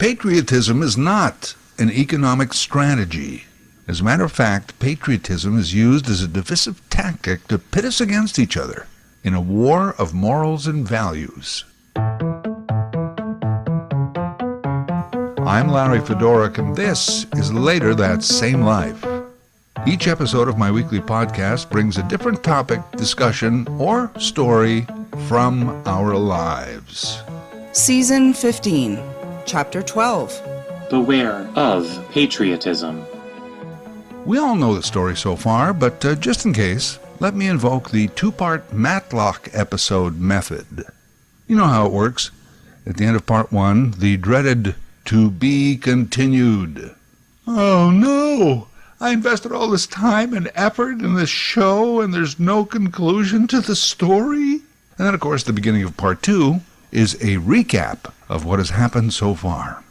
Patriotism is not an economic strategy. As a matter of fact, patriotism is used as a divisive tactic to pit us against each other in a war of morals and values. I'm Larry Fedoruk, and this is Later That Same Life. Each episode of my weekly podcast brings a different topic, discussion, or story from our lives. Season 15, Chapter 12. Beware of Patriotism. We all know the story so far, but just in case, let me invoke the two-part Matlock episode method. You know how it works. At the end of part one, the dreaded "to be continued." Oh no! I invested all this time and effort in this show, and there's no conclusion to the story? And then, of course, the beginning of part two is a recap of what has happened so far.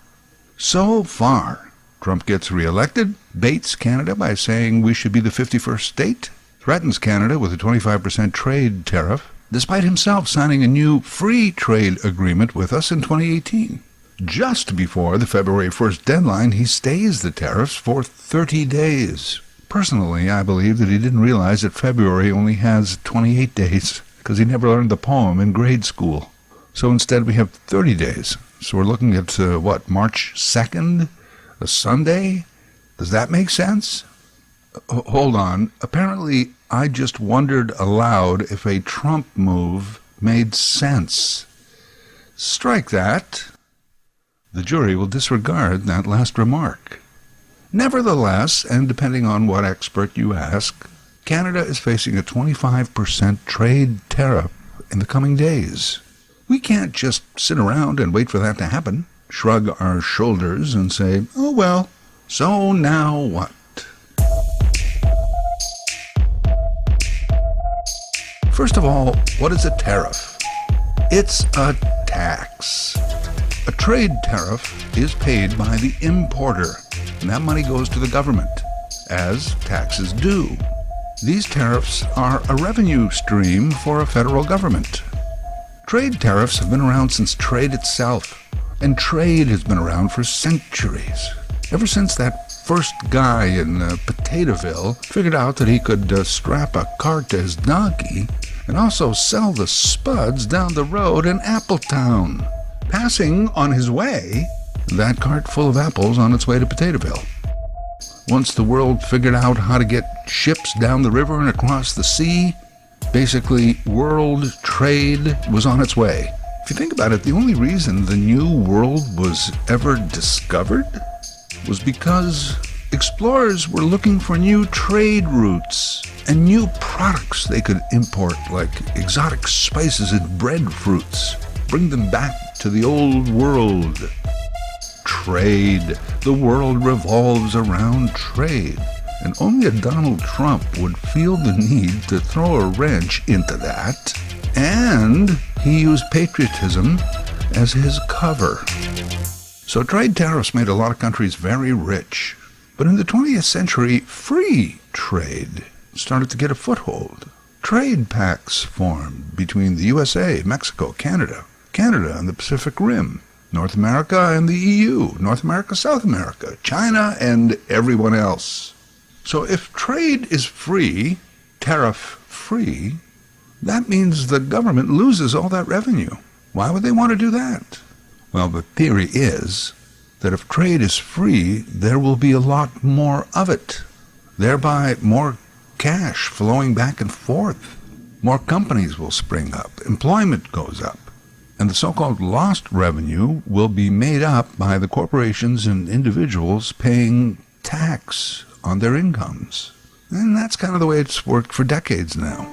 So far, Trump gets reelected, baits Canada by saying we should be the 51st state, threatens Canada with a 25% trade tariff, despite himself signing a new free trade agreement with us in 2018. Just before the February 1st deadline, he stays the tariffs for 30 days. Personally, I believe that he didn't realize that February only has 28 days, because he never learned the poem in grade school. So instead we have 30 days. So we're looking at, March 2nd? A Sunday? Does that make sense? Hold on. Apparently, I just wondered aloud if a Trump move made sense. Strike that. The jury will disregard that last remark. Nevertheless, and depending on what expert you ask, Canada is facing a 25% trade tariff in the coming days. We can't just sit around and wait for that to happen, shrug our shoulders and say, oh well, so now what? First of all, what is a tariff? It's a tax. A trade tariff is paid by the importer, and that money goes to the government, as taxes do. These tariffs are a revenue stream for a federal government. Trade tariffs have been around since trade itself, and trade has been around for centuries. Ever since that first guy in Potatoeville figured out that he could strap a cart to his donkey and also sell the spuds down the road in Appletown, passing on his way that cart full of apples on its way to Potatoeville. Once the world figured out how to get ships down the river and across the sea, basically world trade was on its way. If you think about it, the only reason the New World was ever discovered was because explorers were looking for new trade routes and new products they could import, like exotic spices and breadfruits, bring them back to the old world. Trade. The world revolves around trade. And only a Donald Trump would feel the need to throw a wrench into that. And he used patriotism as his cover. So trade tariffs made a lot of countries very rich. But in the 20th century, free trade started to get a foothold. Trade pacts formed between the USA, Mexico, Canada and the Pacific Rim, North America and the EU, North America, South America, China, and everyone else. So if trade is free, tariff-free, that means the government loses all that revenue. Why would they want to do that? Well, the theory is that if trade is free, there will be a lot more of it, thereby more cash flowing back and forth. More companies will spring up, employment goes up, and the so-called lost revenue will be made up by the corporations and individuals paying tax on their incomes. And that's kind of the way it's worked for decades now.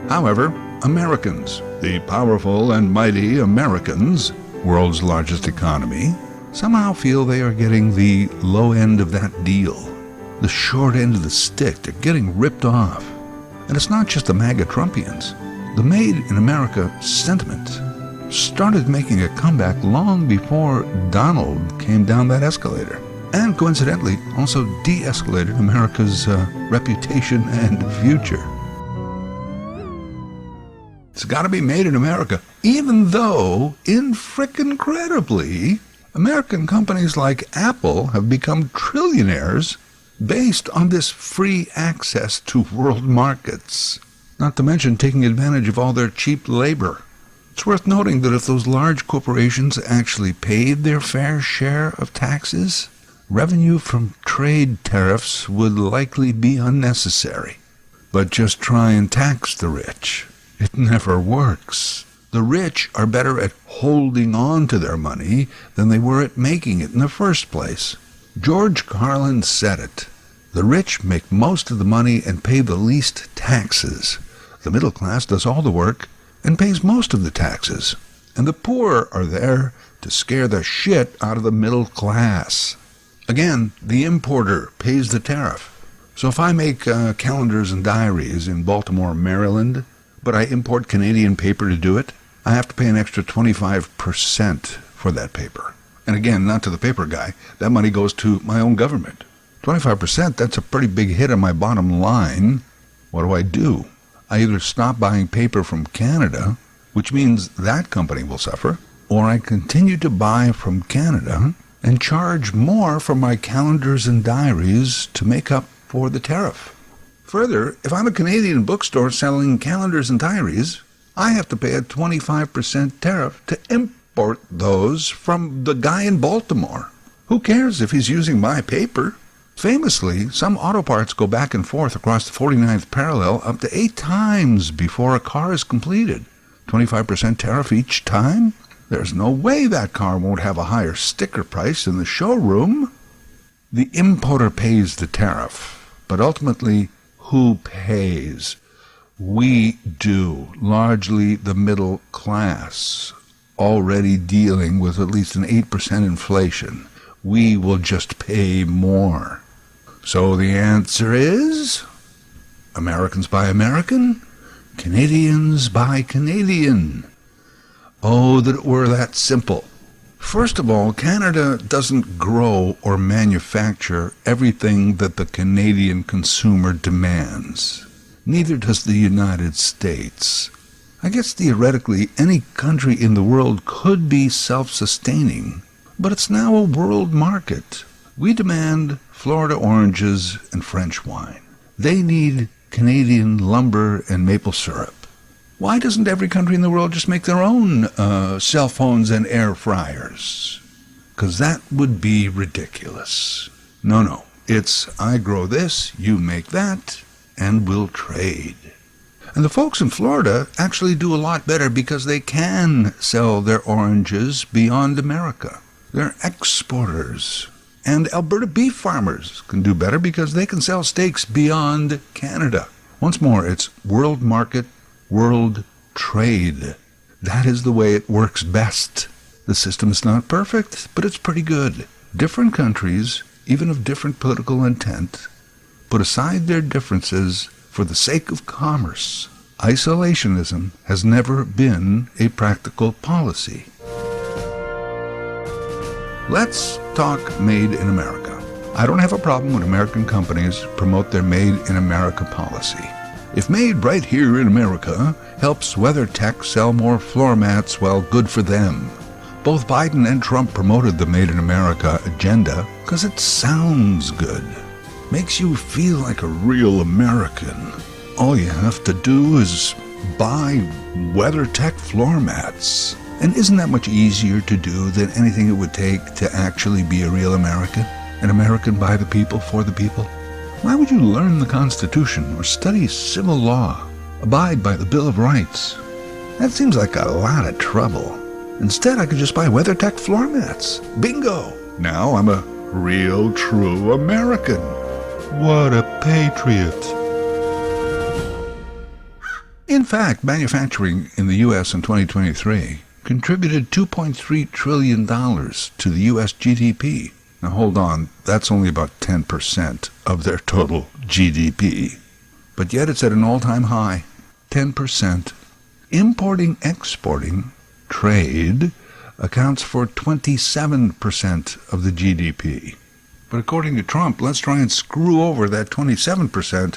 However, Americans, the powerful and mighty Americans, world's largest economy, somehow feel they are getting the low end of that deal, the short end of the stick. They're getting ripped off. And it's not just the MAGA Trumpians. The Made in America sentiment started making a comeback long before Donald came down that escalator, and coincidentally also de-escalated America's reputation and future. It's got to be made in America, even though, incredibly, American companies like Apple have become trillionaires based on this free access to world markets, not to mention taking advantage of all their cheap labor. It's worth noting that if those large corporations actually paid their fair share of taxes, revenue from trade tariffs would likely be unnecessary. But just try and tax the rich. It never works. The rich are better at holding on to their money than they were at making it in the first place. George Carlin said it. The rich make most of the money and pay the least taxes. The middle class does all the work and pays most of the taxes. And the poor are there to scare the shit out of the middle class. Again, the importer pays the tariff. So if I make calendars and diaries in Baltimore, Maryland, but I import Canadian paper to do it, I have to pay an extra 25% for that paper. And again, not to the paper guy. That money goes to my own government. 25%, that's a pretty big hit on my bottom line. What do? I either stop buying paper from Canada, which means that company will suffer, or I continue to buy from Canada and charge more for my calendars and diaries to make up for the tariff. Further, if I'm a Canadian bookstore selling calendars and diaries, I have to pay a 25% tariff to import those from the guy in Baltimore. Who cares if he's using my paper? Famously, some auto parts go back and forth across the 49th parallel up to 8 times before a car is completed. 25% tariff each time? There's no way that car won't have a higher sticker price in the showroom. The importer pays the tariff, but ultimately, who pays? We do, largely the middle class, already dealing with at least an 8% inflation. We will just pay more. So the answer is, Americans buy American, Canadians buy Canadian. Oh, that it were that simple. First of all, Canada doesn't grow or manufacture everything that the Canadian consumer demands. Neither does the United States. I guess theoretically any country in the world could be self-sustaining, but it's now a world market. We demand Florida oranges and French wine. They need Canadian lumber and maple syrup. Why doesn't every country in the world just make their own cell phones and air fryers? Because that would be ridiculous. No. It's I grow this, you make that, and we'll trade. And the folks in Florida actually do a lot better because they can sell their oranges beyond America. They're exporters. And Alberta beef farmers can do better because they can sell steaks beyond Canada. Once more, it's world market, world trade. That is the way it works best. The system is not perfect, but it's pretty good. Different countries, even of different political intent, put aside their differences for the sake of commerce. Isolationism has never been a practical policy. Let's talk Made in America. I don't have a problem when American companies promote their Made in America policy. If made right here in America helps WeatherTech sell more floor mats, well, good for them. Both Biden and Trump promoted the Made in America agenda because it sounds good. Makes you feel like a real American. All you have to do is buy WeatherTech floor mats. And isn't that much easier to do than anything it would take to actually be a real American? An American by the people, for the people? Why would you learn the Constitution or study civil law, abide by the Bill of Rights? That seems like a lot of trouble. Instead, I could just buy WeatherTech floor mats. Bingo! Now I'm a real, true American. What a patriot. In fact, manufacturing in the U.S. in 2023 contributed $2.3 trillion to the U.S. GDP. Now hold on, that's only about 10% of their total GDP. But yet it's at an all-time high, 10%. Importing, exporting, trade accounts for 27% of the GDP. But according to Trump, let's try and screw over that 27%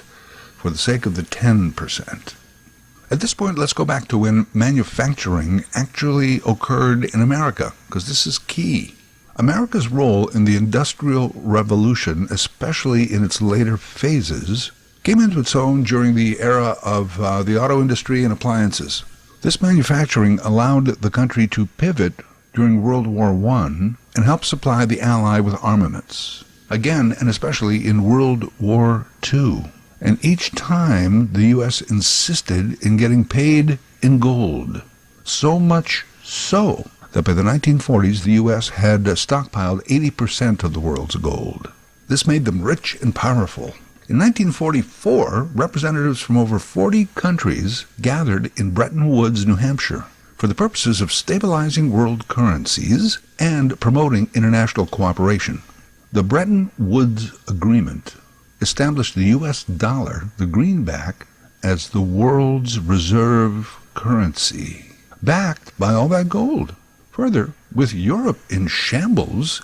for the sake of the 10%. At this point, let's go back to when manufacturing actually occurred in America, because this is key. America's role in the Industrial Revolution, especially in its later phases, came into its own during the era of the auto industry and appliances. This manufacturing allowed the country to pivot during World War I and help supply the Ally with armaments. Again, and especially in World War II. And each time the U.S. insisted in getting paid in gold. So much so that by the 1940s the U.S. had stockpiled 80% of the world's gold. This made them rich and powerful. In 1944, representatives from over 40 countries gathered in Bretton Woods, New Hampshire, for the purposes of stabilizing world currencies and promoting international cooperation. The Bretton Woods Agreement established the U.S. dollar, the greenback, as the world's reserve currency, backed by all that gold. Further, with Europe in shambles,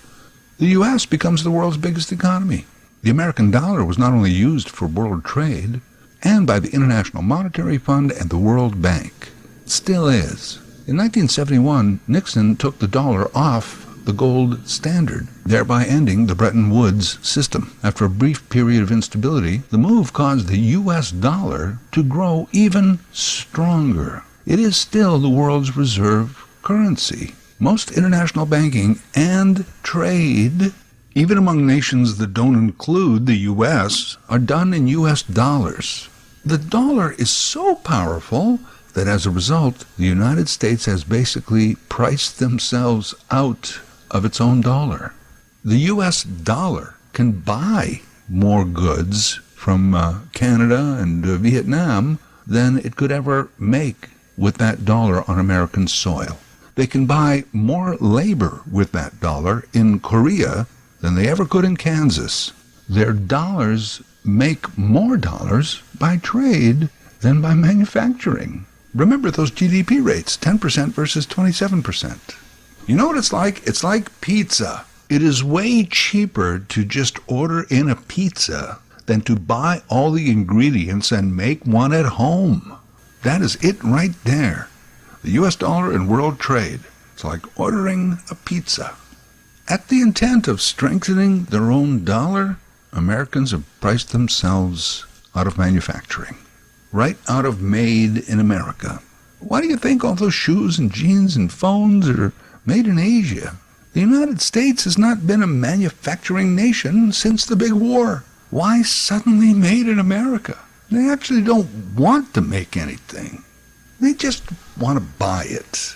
the U.S. becomes the world's biggest economy. The American dollar was not only used for world trade, and by the International Monetary Fund and the World Bank. It still is. In 1971, Nixon took the dollar off the gold standard, thereby ending the Bretton Woods system. After a brief period of instability, the move caused the U.S. dollar to grow even stronger. It is still the world's reserve currency. Most international banking and trade, even among nations that don't include the U.S., are done in U.S. dollars. The dollar is so powerful that as a result, the United States has basically priced themselves out of its own dollar. The U.S. dollar can buy more goods from Canada and Vietnam than it could ever make with that dollar on American soil. They can buy more labor with that dollar in Korea than they ever could in Kansas. Their dollars make more dollars by trade than by manufacturing. Remember those GDP rates, 10% versus 27%. You know what it's like? It's like pizza. It is way cheaper to just order in a pizza than to buy all the ingredients and make one at home. That is it right there. The U.S. dollar and world trade. It's like ordering a pizza. At the intent of strengthening their own dollar, Americans have priced themselves out of manufacturing. Right out of made in America. Why do you think all those shoes and jeans and phones are made in Asia? The United States has not been a manufacturing nation since the big war. Why suddenly made in America? They actually don't want to make anything. They just want to buy it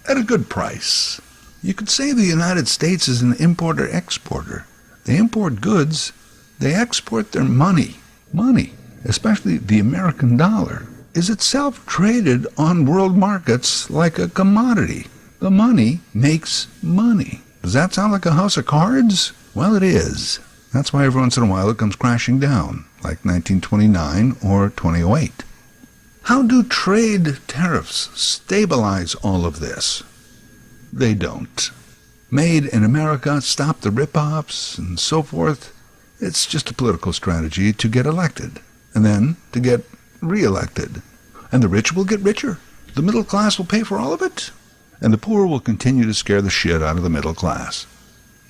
at a good price. You could say the United States is an importer-exporter. They import goods, they export their money. Money, especially the American dollar, is itself traded on world markets like a commodity. The money makes money. Does that sound like a house of cards? Well, it is. That's why every once in a while it comes crashing down, like 1929 or 2008. How do trade tariffs stabilize all of this? They don't. Made in America, stop the rip-offs and so forth. It's just a political strategy to get elected, and then to get re-elected. And the rich will get richer. The middle class will pay for all of it, and the poor will continue to scare the shit out of the middle class.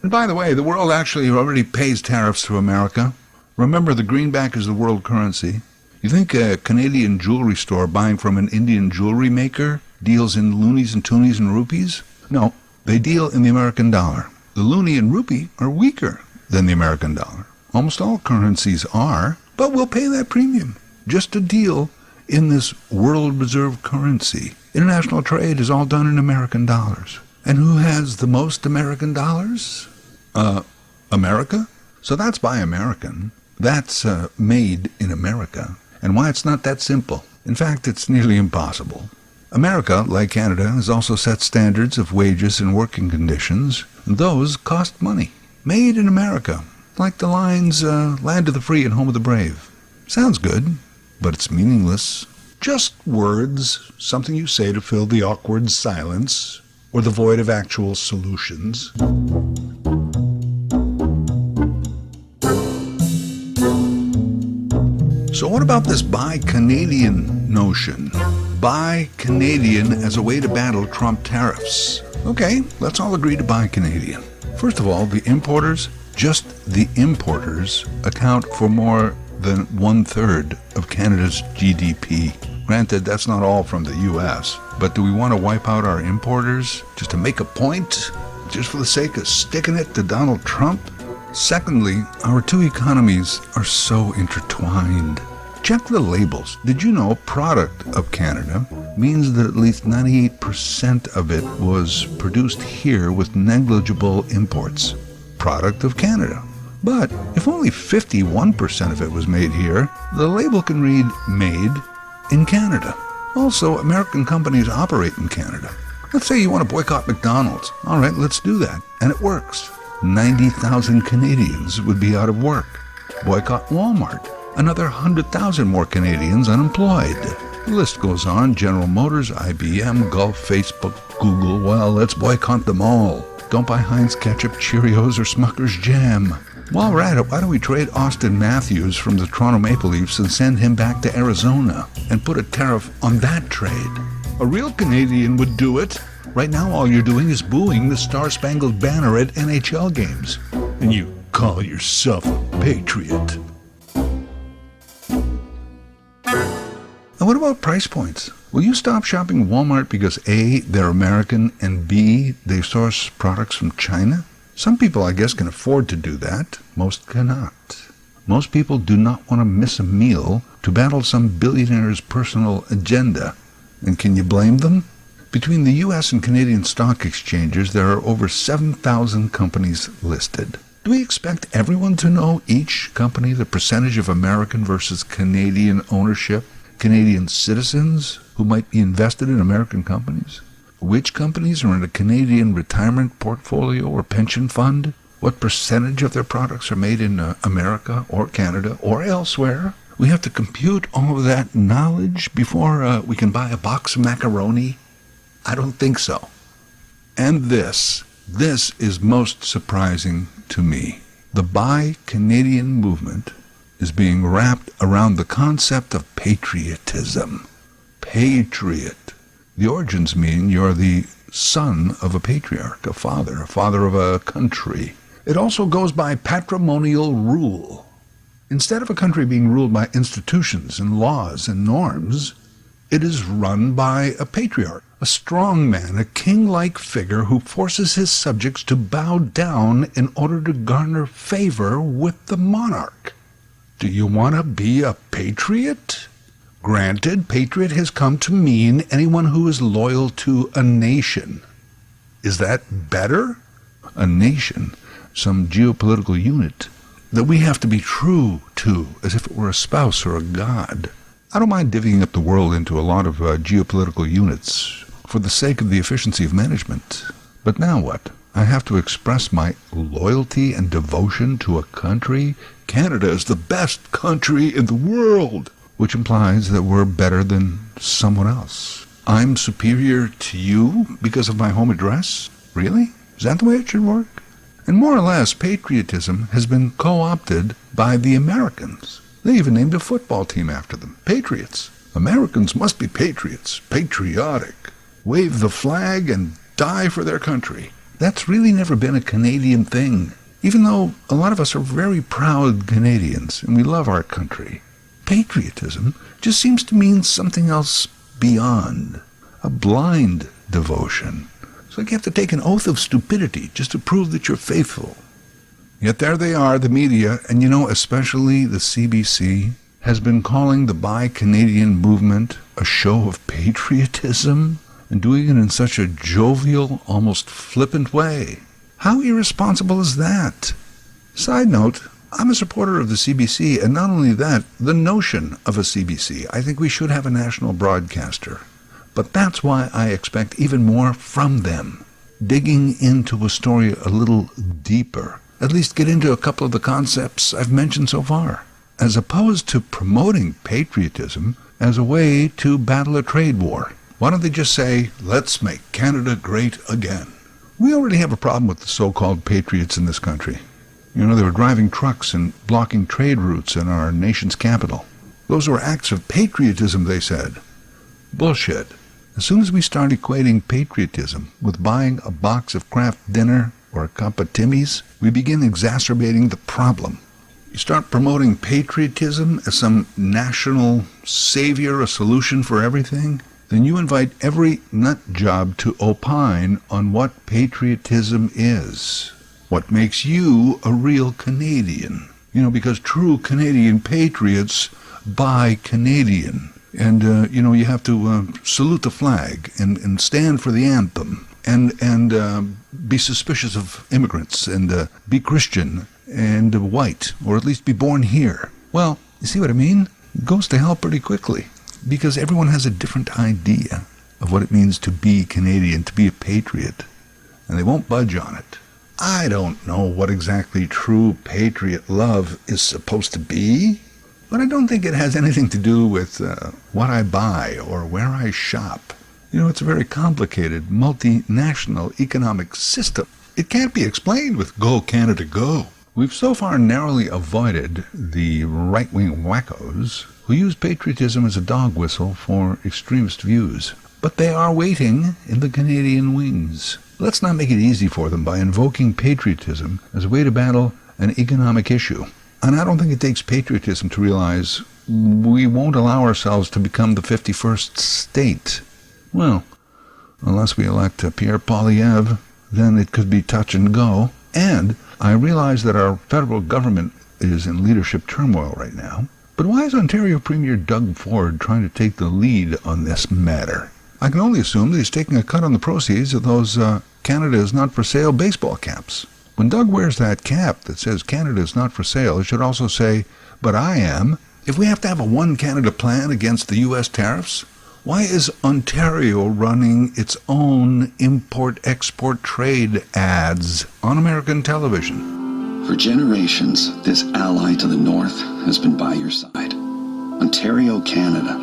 And by the way, the world actually already pays tariffs to America. Remember, the greenback is the world currency. You think a Canadian jewelry store buying from an Indian jewelry maker deals in loonies and toonies and rupees? No, they deal in the American dollar. The loonie and rupee are weaker than the American dollar. Almost all currencies are, but we'll pay that premium just to deal in this world reserve currency. International trade is all done in American dollars. And who has the most American dollars? America? So that's Buy American. That's made in America. And why it's not that simple. In fact, it's nearly impossible. America, like Canada, has also set standards of wages and working conditions, and those cost money. Made in America, like the lines, land of the free and home of the brave. Sounds good, but it's meaningless. Just words, something you say to fill the awkward silence, or the void of actual solutions. So what about this Buy Canadian notion? Buy Canadian as a way to battle Trump tariffs. Okay, let's all agree to buy Canadian. First of all, the importers, just the importers, account for more than 1/3 of Canada's GDP. Granted, that's not all from the U.S., but do we want to wipe out our importers just to make a point? Just for the sake of sticking it to Donald Trump? Secondly, our two economies are so intertwined. Check the labels. Did you know product of Canada means that at least 98% of it was produced here with negligible imports? Product of Canada. But if only 51% of it was made here, the label can read made in Canada. Also, American companies operate in Canada. Let's say you want to boycott McDonald's. All right, let's do that. And it works. 90,000 Canadians would be out of work. Boycott Walmart. Another 100,000 more Canadians unemployed. The list goes on. General Motors, IBM, Gulf, Facebook, Google. Well, let's boycott them all. Don't buy Heinz ketchup, Cheerios, or Smucker's jam. While we're at it, why don't we trade Austin Matthews from the Toronto Maple Leafs and send him back to Arizona and put a tariff on that trade? A real Canadian would do it. Right now, all you're doing is booing the Star-Spangled Banner at NHL games. And you call yourself a patriot. And what about price points? Will you stop shopping Walmart because A, they're American, and B, they source products from China? Some people, I guess, can afford to do that. Most cannot. Most people do not want to miss a meal to battle some billionaire's personal agenda. And can you blame them? Between the U.S. and Canadian stock exchanges, there are over 7,000 companies listed. Do we expect everyone to know each company, the percentage of American versus Canadian ownership? Canadian citizens who might be invested in American companies? Which companies are in a Canadian retirement portfolio or pension fund? What percentage of their products are made in America or Canada or elsewhere? We have to compute all of that knowledge before we can buy a box of macaroni? I don't think so. And this is most surprising to me. The Buy Canadian movement is being wrapped around the concept of patriotism. Patriot. The origins mean you're the son of a patriarch, a father of a country. It also goes by patrimonial rule. Instead of a country being ruled by institutions and laws and norms, it is run by a patriarch, a strong man, a king-like figure who forces his subjects to bow down in order to garner favor with the monarch. Do you want to be a patriot? Granted, patriot has come to mean anyone who is loyal to a nation. Is that better? A nation, some geopolitical unit that we have to be true to as if it were a spouse or a god. I don't mind divvying up the world into a lot of geopolitical units for the sake of the efficiency of management. But now what? I have to express my loyalty and devotion to a country? Canada is the best country in the world, which implies that we're better than someone else. I'm superior to you because of my home address? Really? Is that the way it should work? And more or less, patriotism has been co-opted by the Americans. They even named a football team after them. Patriots. Americans must be patriots. Patriotic. Wave the flag and die for their country. That's really never been a Canadian thing, even though a lot of us are very proud Canadians and we love our country. Patriotism just seems to mean something else beyond, a blind devotion. It's like you have to take an oath of stupidity just to prove that you're faithful. Yet there they are, the media, and especially the CBC, has been calling the Buy Canadian movement a show of patriotism, and doing it in such a jovial, almost flippant way. How irresponsible is that? Side note, I'm a supporter of the CBC, and not only that, the notion of a CBC. I think we should have a national broadcaster. But that's why I expect even more from them. Digging into a story a little deeper. At least get into a couple of the concepts I've mentioned so far. As opposed to promoting patriotism as a way to battle a trade war. Why don't they just say, let's make Canada great again? We already have a problem with the so-called patriots in this country. They were driving trucks and blocking trade routes in our nation's capital. Those were acts of patriotism, they said. Bullshit. As soon as we start equating patriotism with buying a box of Kraft dinner, or a cup of Timmy's, we begin exacerbating the problem. You start promoting patriotism as some national savior, a solution for everything, then you invite every nut job to opine on what patriotism is. What makes you a real Canadian? Because true Canadian patriots buy Canadian. And, you have to salute the flag and stand for the anthem and be suspicious of immigrants and be Christian and white, or at least be born here. Well, you see what I mean? It goes to hell pretty quickly because everyone has a different idea of what it means to be Canadian, to be a patriot, and they won't budge on it. I don't know what exactly true patriot love is supposed to be, but I don't think it has anything to do with what I buy or where I shop. It's a very complicated, multinational economic system. It can't be explained with "Go Canada, go." We've so far narrowly avoided the right-wing wackos who use patriotism as a dog whistle for extremist views. But they are waiting in the Canadian wings. Let's not make it easy for them by invoking patriotism as a way to battle an economic issue. And I don't think it takes patriotism to realize we won't allow ourselves to become the 51st state. Well, unless we elect Pierre Poilievre, then it could be touch and go. And I realize that our federal government is in leadership turmoil right now. But why is Ontario Premier Doug Ford trying to take the lead on this matter? I can only assume that he's taking a cut on the proceeds of those Canada is not for sale baseball caps. When Doug wears that cap that says Canada is not for sale, it should also say, "But I am." If we have to have a One Canada plan against the U.S. tariffs, why is Ontario running its own import-export trade ads on American television? For generations, this ally to the North has been by your side. Ontario, Canada,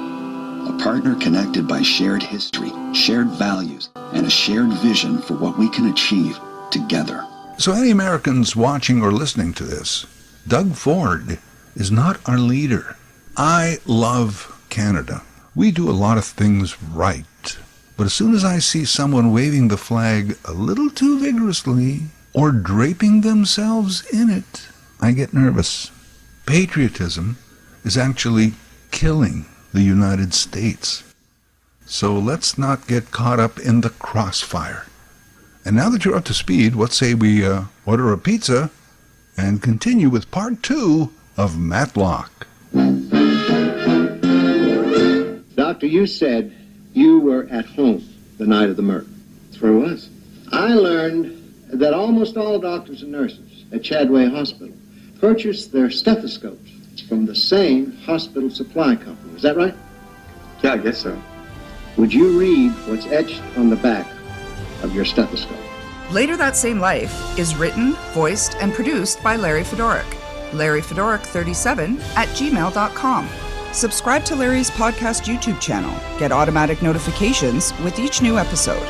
a partner connected by shared history, shared values, and a shared vision for what we can achieve together. So any Americans watching or listening to this, Doug Ford is not our leader. I love Canada. We do a lot of things right. But as soon as I see someone waving the flag a little too vigorously or draping themselves in it, I get nervous. Patriotism is actually killing the United States. So let's not get caught up in the crossfire. And now that you're up to speed, what say we order a pizza and continue with part 2 of Matlock. Doctor, you said you were at home the night of the murder. That's where I was. I learned that almost all doctors and nurses at Chadway Hospital purchased their stethoscopes from the same hospital supply company. Is that right? Yeah, I guess so. Would you read what's etched on the back of your stethoscope? Later That Same Life is written, voiced, and produced by Larry Fedoruk. LarryFedoruk37@gmail.com. Subscribe to Larry's podcast YouTube channel. Get automatic notifications with each new episode.